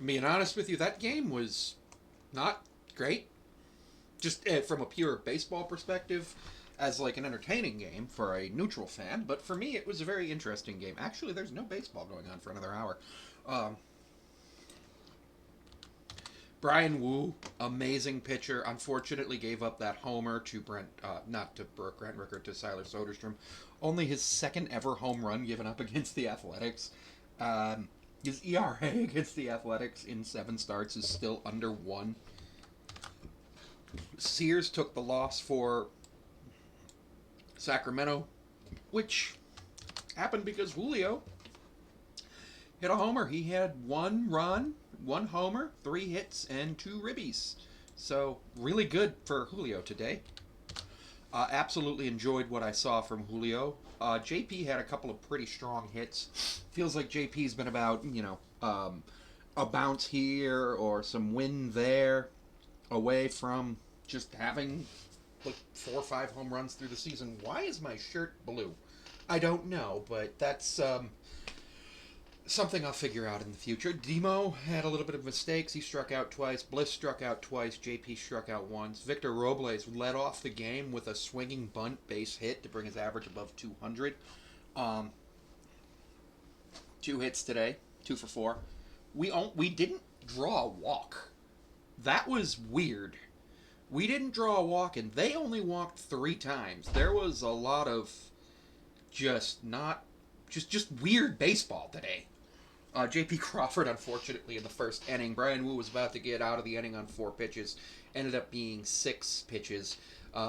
Being honest with you, that game was not great. Just from a pure baseball perspective, as like an entertaining game for a neutral fan. But for me, it was a very interesting game. Actually, there's no baseball going on for another hour. Um, Brian Wu, amazing pitcher. Unfortunately, gave up that homer to not to Grant Ricker, to Siler Soderstrom. Only his second ever home run given up against the Athletics. Um, his ERA against the Athletics in 7 starts is still under 1. Sears took the loss for Sacramento, which happened because Julio hit a homer. He had 1 run, 1 homer, 3 hits, and 2 ribbies. So, really good for Julio today. Absolutely enjoyed what I saw from Julio. JP had a couple of pretty strong hits. Feels like JP's been about, a bounce here or some win there, away from just having like 4 or 5 home runs through the season. Why is my shirt blue? I don't know, but that's something I'll figure out in the future. Demo had a little bit of mistakes. He struck out twice. Bliss struck out twice. JP struck out once. Victor Robles led off the game with a swinging bunt base hit to bring his average above 200. 2 hits today, 2 for 4. We didn't draw a walk. That was weird. We didn't draw a walk, and they only walked 3 times. There was a lot of just weird baseball today. J.P. Crawford, unfortunately, in the first inning, Brian Wu was about to get out of the inning on 4 pitches. Ended up being 6 pitches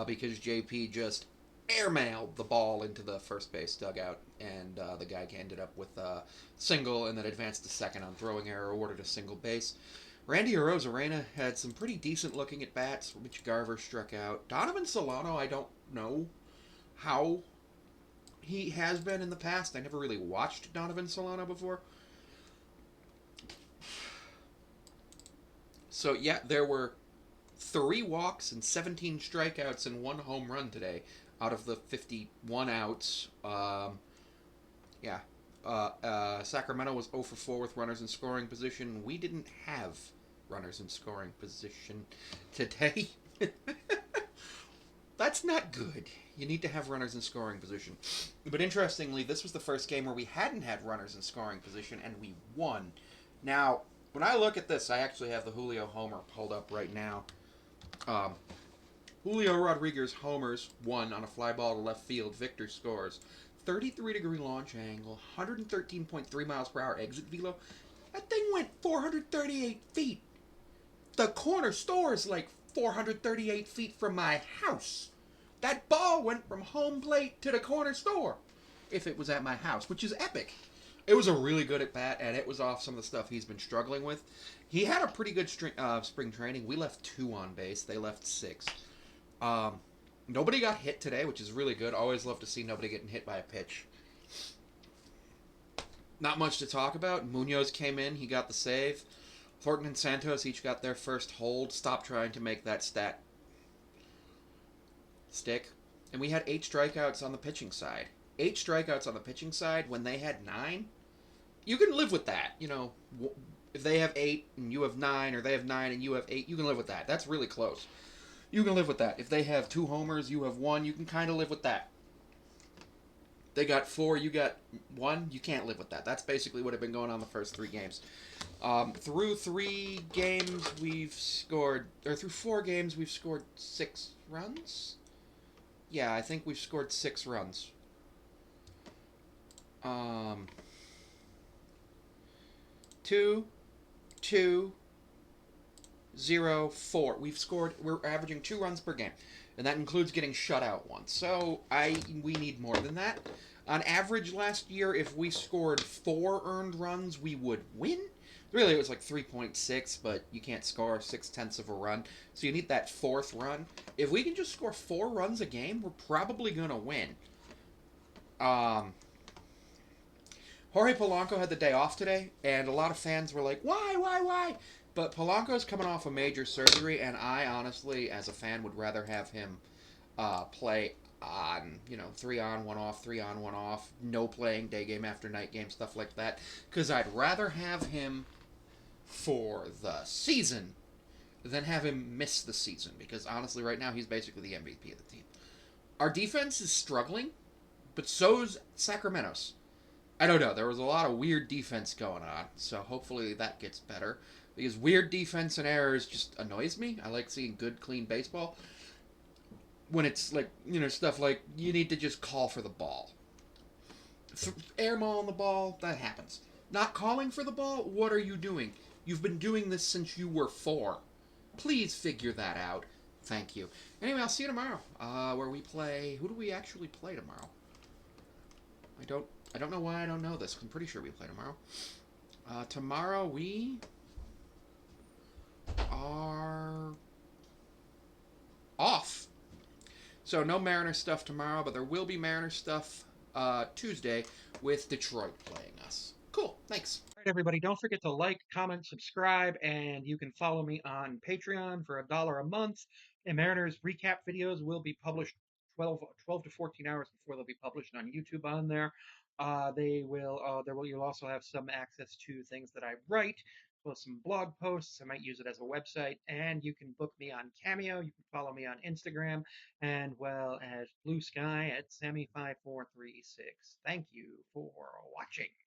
because J.P. just airmailed the ball into the first base dugout, and the guy ended up with a single and then advanced to second on throwing error, awarded a single base. Randy Arozarena had some pretty decent looking at bats. Mitch Garver struck out. Donovan Solano, I don't know how he has been in the past. I never really watched Donovan Solano before. So, yeah, there were 3 walks and 17 strikeouts and 1 home run today out of the 51 outs. Yeah. Sacramento was 0 for 4 with runners in scoring position. We didn't have runners in scoring position today. That's not good. You need to have runners in scoring position. But interestingly, this was the first game where we hadn't had runners in scoring position, and we won. Now, when I look at this, I actually have the Julio homer pulled up right now. Julio Rodriguez homers, 1 on a fly ball to left field. Victor scores. 33-degree launch angle, 113.3 miles per hour exit velo. That thing went 438 feet. The corner store is like 438 feet from my house. That ball went from home plate to the corner store, if it was at my house, which is epic. It was a really good at bat, and it was off some of the stuff he's been struggling with. He had a pretty good spring training. We left 2 on base. They left 6. Nobody got hit today, which is really good. Always love to see nobody getting hit by a pitch. Not much to talk about. Munoz came in. He got the save. Thornton and Santos each got their first hold. Stop trying to make that stat stick. And we had 8 strikeouts on the pitching side. 8 strikeouts on the pitching side when they had 9. You can live with that. If they have 8 and you have 9, or they have 9 and you have 8, you can live with that. That's really close. You can live with that. If they have 2 homers, you have 1, you can kind of live with that. They got 4, you got 1, you can't live with that. That's basically what had been going on the first 3 games. Through 3 games, we've scored, or through 4 games, we've scored 6 runs? Yeah, I think we've scored 6 runs. 2, 2, 0, 4. We're averaging 2 runs per game. And that includes getting shut out once. So we need more than that. On average last year, if we scored 4 earned runs, we would win. Really, it was like 3.6, but you can't score 6/10 of a run. So you need that 4th run. If we can just score 4 runs a game, we're probably going to win. Jorge Polanco had the day off today, and a lot of fans were like, why? But Polanco's coming off a major surgery, and I honestly, as a fan, would rather have him play on, 3 on, 1 off, 3 on, 1 off, no playing day game after night game, stuff like that. Because I'd rather have him for the season than have him miss the season, because honestly, right now, he's basically the MVP of the team. Our defense is struggling, but so's Sacramento's. I don't know. There was a lot of weird defense going on, so hopefully that gets better. Because weird defense and errors just annoys me. I like seeing good, clean baseball. When it's like, stuff like you need to just call for the ball. Air ball on the ball, that happens. Not calling for the ball, what are you doing? You've been doing this since you were 4. Please figure that out. Thank you. Anyway, I'll see you tomorrow. Where we play. Who do we actually play tomorrow? I don't. I don't know why I don't know this. I'm pretty sure we play tomorrow. Tomorrow we are off. So no Mariner stuff tomorrow, but there will be Mariner stuff Tuesday with Detroit playing us. Cool. Thanks. All right, everybody. Don't forget to like, comment, subscribe, and you can follow me on Patreon for $1 a month. And Mariners recap videos will be published 12 to 14 hours before they'll be published on YouTube on there. You'll also have some access to things that I write, plus some blog posts. I might use it as a website, and you can book me on Cameo. You can follow me on Instagram, and well as Blue Sky at Sammy5436. Thank you for watching.